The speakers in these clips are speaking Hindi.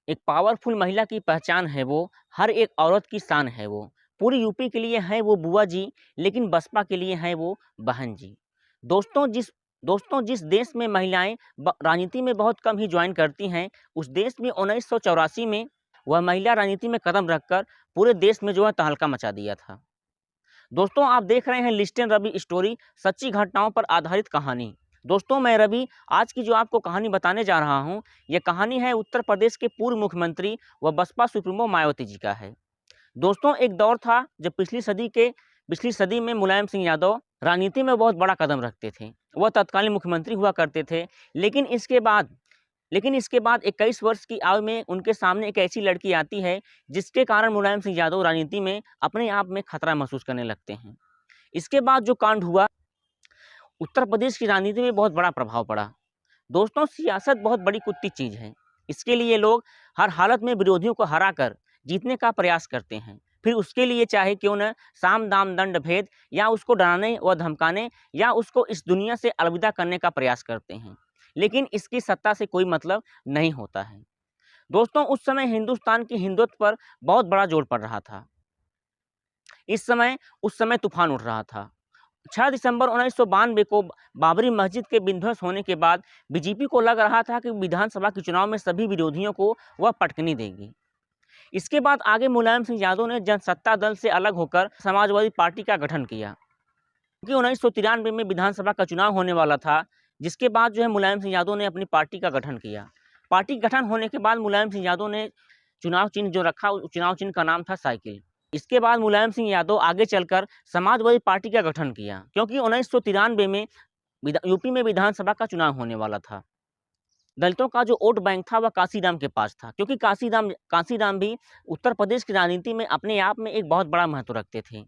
एक पावरफुल महिला की पहचान है वो, हर एक औरत की शान है वो। पूरी यूपी के लिए हैं वो बुआ जी, लेकिन बसपा के लिए हैं वो बहन जी। दोस्तों जिस देश में महिलाएं राजनीति में बहुत कम ही ज्वाइन करती हैं, उस देश में 1984 में वह महिला राजनीति में कदम रखकर पूरे देश में जो है तहलका मचा दिया था। दोस्तों, आप देख रहे हैं लिस्टन रवि स्टोरी, सच्ची घटनाओं पर आधारित कहानी। दोस्तों, मैं रवि आज की जो आपको कहानी बताने जा रहा हूं, यह कहानी है उत्तर प्रदेश के पूर्व मुख्यमंत्री व बसपा सुप्रीमो मायावती जी का है। दोस्तों, एक दौर था जब पिछली सदी में मुलायम सिंह यादव राजनीति में बहुत बड़ा कदम रखते थे। वह तत्कालीन मुख्यमंत्री हुआ करते थे, लेकिन इसके बाद 21 वर्ष की आयु में उनके सामने एक ऐसी लड़की आती है जिसके कारण मुलायम सिंह यादव राजनीति में अपने आप में खतरा महसूस करने लगते हैं। इसके बाद जो कांड हुआ, उत्तर प्रदेश की राजनीति में बहुत बड़ा प्रभाव पड़ा। दोस्तों, सियासत बहुत बड़ी कुत्ती चीज़ है। इसके लिए लोग हर हालत में विरोधियों को हराकर जीतने का प्रयास करते हैं। फिर उसके लिए चाहे क्यों न साम दाम दंड भेद, या उसको डराने व धमकाने, या उसको इस दुनिया से अलविदा करने का प्रयास करते हैं। लेकिन इसकी सत्ता से कोई मतलब नहीं होता है। दोस्तों, उस समय हिंदुस्तान की हिंदुत्व पर बहुत बड़ा जोर पड़ रहा था। उस समय तूफान उठ रहा था। 6 दिसंबर 1992 को बाबरी मस्जिद के विध्वंस होने के बाद बीजेपी को लग रहा था कि विधानसभा के चुनाव में सभी विरोधियों को वह पटकनी देगी। इसके बाद आगे मुलायम सिंह यादव ने जनसत्ता दल से अलग होकर समाजवादी पार्टी का गठन किया, क्योंकि 1993 में विधानसभा का चुनाव होने वाला था। जिसके बाद जो है मुलायम सिंह यादव ने अपनी पार्टी का गठन किया। पार्टी गठन होने के बाद मुलायम सिंह यादव ने चुनाव चिन्ह जो रखा, उस चुनाव चिन्ह का नाम था साइकिल। इसके बाद मुलायम सिंह यादव आगे चलकर समाजवादी पार्टी का गठन किया, क्योंकि 1993 में यूपी में विधानसभा का चुनाव होने वाला था। दलितों का जो वोट बैंक था वह काशीराम के पास था, क्योंकि काशीराम भी उत्तर प्रदेश की राजनीति में अपने आप में एक बहुत बड़ा महत्व रखते थे।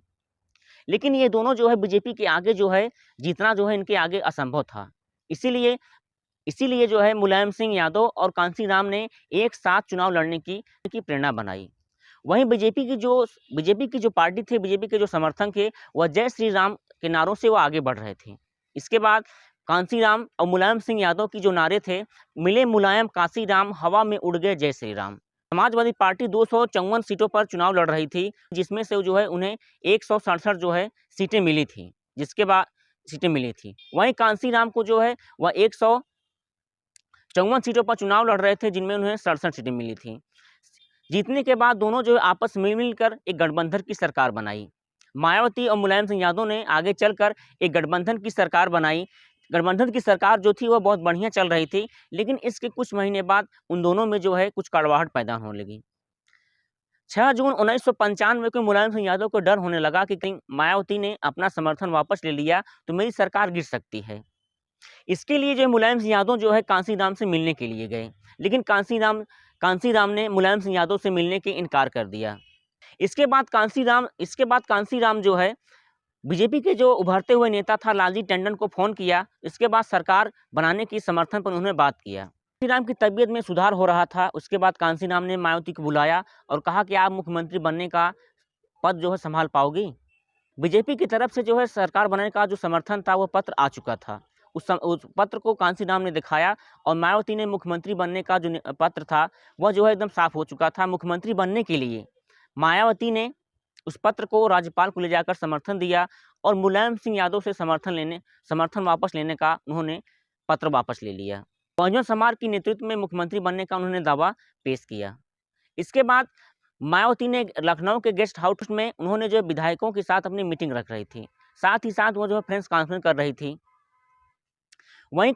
लेकिन ये दोनों जो है बीजेपी के आगे जो है जीतना जो है इनके आगे असंभव था। इसीलिए जो है मुलायम सिंह यादव और कांशीराम ने एक साथ चुनाव लड़ने की प्रेरणा बनाई। वहीं बीजेपी की जो पार्टी थी, बीजेपी के जो समर्थक थे, वह जय श्री राम के नारों से वो आगे बढ़ रहे थे। इसके बाद कांशीराम और मुलायम सिंह यादव की जो नारे थे, मिले मुलायम काशीराम, हवा में उड़ गए जय श्री राम। समाजवादी पार्टी 254 सीटों पर चुनाव लड़ रही थी, जिसमें से जो है उन्हें 167 जो है सीटें मिली थी। वहीं कांशीराम को जो है वह 154 सीटों पर चुनाव लड़ रहे थे, जिनमें उन्हें 67 सीटें मिली थी। जीतने के बाद दोनों जो है आपस में मिलकर एक गठबंधन की सरकार बनाई। मायावती और मुलायम सिंह यादव ने आगे चलकर एक गठबंधन की सरकार बनाई। गठबंधन की सरकार जो थी वह बहुत बढ़िया चल रही थी, लेकिन इसके कुछ महीने बाद उन दोनों में जो है कुछ कड़वाहट पैदा होने लगी। 6 जून 1995 को मुलायम सिंह यादव को डर होने लगा कि कहीं मायावती ने अपना समर्थन वापस ले लिया तो मेरी सरकार गिर सकती है। इसके लिए जो मुलायम सिंह यादव जो है कांशीराम से मिलने के लिए गए, लेकिन कांशीराम ने मुलायम सिंह यादव से मिलने के इनकार कर दिया। इसके बाद कांशीराम जो है बीजेपी के जो उभरते हुए नेता था लालजी टंडन को फ़ोन किया। इसके बाद सरकार बनाने की समर्थन पर उन्होंने बात किया। कांशीराम की तबीयत में सुधार हो रहा था। उसके बाद कांशीराम ने मायावती को बुलाया और कहा कि आप मुख्यमंत्री बनने का पद जो है संभाल पाओगी। बीजेपी की तरफ से जो है सरकार बनाने का जो समर्थन था, वह पत्र आ चुका था। उस पत्र को कांशीराम ने दिखाया और मायावती ने मुख्यमंत्री बनने का जो पत्र था, वह जो है एकदम साफ हो चुका था। मुख्यमंत्री बनने के लिए मायावती ने उस पत्र को राज्यपाल को ले जाकर समर्थन दिया और मुलायम सिंह यादव से समर्थन वापस लेने का उन्होंने पत्र वापस ले लिया। बहुजन समाज के नेतृत्व में मुख्यमंत्री बनने का उन्होंने दावा पेश किया। इसके बाद मायावती ने लखनऊ के गेस्ट हाउस में उन्होंने जो विधायकों के साथ अपनी मीटिंग रख रही थी, साथ ही साथ वो जो है प्रेस कॉन्फ्रेंस कर रही थी। वहीं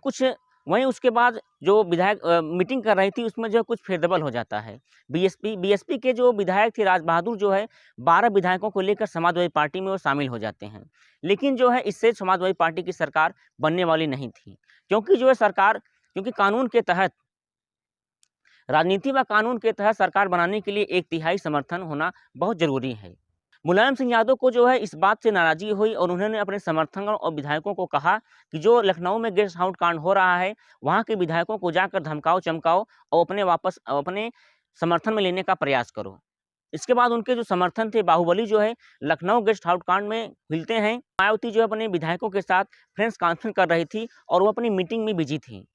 उसके बाद जो विधायक मीटिंग कर रही थी, उसमें जो है कुछ फेरबदल हो जाता है। बीएसपी के जो विधायक थे राज बहादुर, जो है 12 विधायकों को लेकर समाजवादी पार्टी में वो शामिल हो जाते हैं। लेकिन जो है इससे समाजवादी पार्टी की सरकार बनने वाली नहीं थी, क्योंकि कानून के तहत, राजनीति व कानून के तहत सरकार बनाने के लिए 1/3 समर्थन होना बहुत जरूरी है। मुलायम सिंह यादव को जो है इस बात से नाराजगी हुई और उन्होंने अपने समर्थकों और विधायकों को कहा कि जो लखनऊ में गेस्ट हाउस कांड हो रहा है, वहाँ के विधायकों को जाकर धमकाओ चमकाओ और अपने समर्थन में लेने का प्रयास करो। इसके बाद उनके जो समर्थन थे, बाहुबली जो है लखनऊ गेस्ट हाउस कांड में मिलते हैं। मायावती जो है अपने विधायकों के साथ प्रेस कॉन्फ्रेंस कर रही थी और वो अपनी मीटिंग में बिजी थी।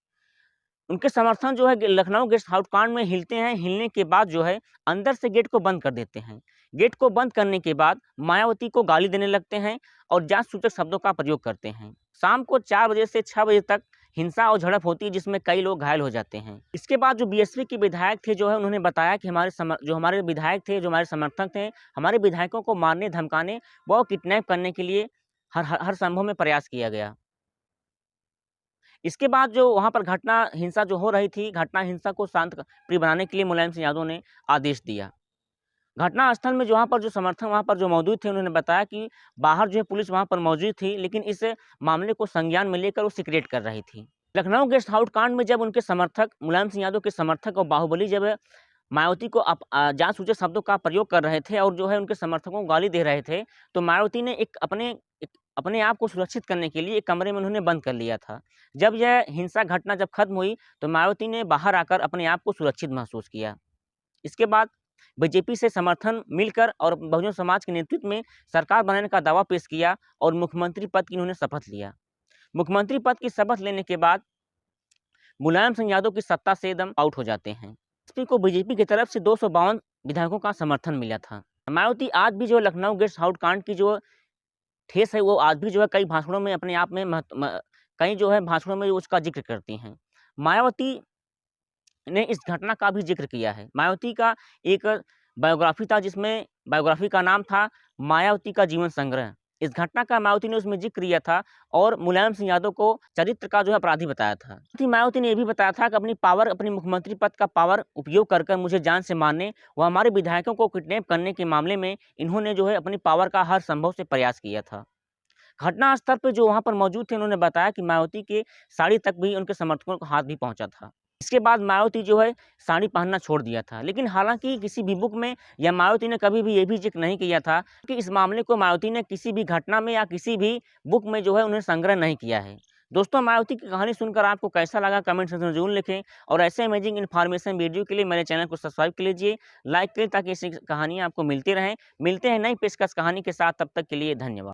उनके समर्थन जो है लखनऊ गेस्ट हाउस कांड में हिलते हैं। हिलने के बाद जो है अंदर से गेट को बंद कर देते हैं। गेट को बंद करने के बाद मायावती को गाली देने लगते हैं और जांच सूचक शब्दों का प्रयोग करते हैं। शाम को 4 बजे से 6 बजे तक हिंसा और झड़प होती है, जिसमें कई लोग घायल हो जाते हैं। इसके बाद जो बीएसपी के विधायक थे जो है उन्होंने बताया कि हमारे विधायक थे, जो हमारे समर्थक थे, हमारे विधायकों को मारने धमकाने व किडनैप करने के लिए हर संभव में प्रयास किया गया। इसके बाद जो वहाँ पर घटना हिंसा जो हो रही थी, घटना हिंसा को शांत प्रिय बनाने के लिए मुलायम सिंह यादव ने आदेश दिया। घटनास्थल में जो वहाँ पर जो समर्थक वहाँ पर जो मौजूद थे, उन्होंने बताया कि बाहर जो है पुलिस वहाँ पर मौजूद थी, लेकिन इस मामले को संज्ञान में लेकर वो सिक्रेट कर रही थी। लखनऊ गेस्ट हाउस कांड में जब उनके समर्थक मुलायम सिंह यादव के समर्थक और बाहुबली जब मायावती को जान सूचक शब्दों का प्रयोग कर रहे थे और जो है उनके समर्थकों को गाली दे रहे थे, तो मायावती ने अपने आप को सुरक्षित करने के लिए एक कमरे में उन्होंने बंद कर लिया था। जब यह हिंसा घटना जब खत्म हुई, तो मायावती ने बाहर आकर अपने आप को सुरक्षित महसूस किया। इसके बाद बीजेपी से समर्थन मिलकर और बहुजन समाज के नेतृत्व में सरकार बनाने का दावा पेश किया और मुख्यमंत्री पद की उन्होंने शपथ लिया। मुख्यमंत्री पद की शपथ लेने के बाद मुलायम सिंह यादव की सत्ता से एकदम आउट हो जाते हैं। बीजेपी को बीजेपी की तरफ से 252 विधायकों का समर्थन मिला था। मायावती आज भी जो लखनऊ गेस्ट हाउस कांड की जो ठेस है, वो आज भी जो है कई भाषणों में अपने आप में कई जो है भाषणों में उसका जिक्र करती हैं। मायावती ने इस घटना का भी जिक्र किया है। मायावती का एक बायोग्राफी था, जिसमें बायोग्राफी का नाम था मायावती का जीवन संग्रह। इस घटना का मायावती ने उसमें जिक्र किया था और मुलायम सिंह यादव को चरित्र का जो है अपराधी बताया था। मायावती ने यह भी बताया था कि अपनी मुख्यमंत्री पद का पावर उपयोग कर मुझे जान से मारने व हमारे विधायकों को किडनैप करने के मामले में इन्होंने जो है अपनी पावर का हर संभव से प्रयास किया था। घटनास्थल पर जो वहाँ पर मौजूद थे, उन्होंने बताया कि मायावती के साड़ी तक भी उनके समर्थकों को हाथ भी पहुँचा था। इसके बाद मायावती जो है साड़ी पहनना छोड़ दिया था, लेकिन हालांकि किसी भी बुक में या मायावती ने कभी भी ये भी जिक्र नहीं किया था कि इस मामले को मायावती ने किसी भी घटना में या किसी भी बुक में जो है उन्हें संग्रह नहीं किया है। दोस्तों, मायावती की कहानी सुनकर आपको कैसा लगा कमेंट सेक्शन में जरूर लिखें और ऐसे अमेजिंग इन्फॉर्मेशन वीडियो के लिए मेरे चैनल को सब्सक्राइब कर लीजिए, लाइक करें ताकि ऐसी कहानियाँ आपको मिलती रहें। मिलते हैं नई पेशकश कहानी के साथ, तब तक के लिए धन्यवाद।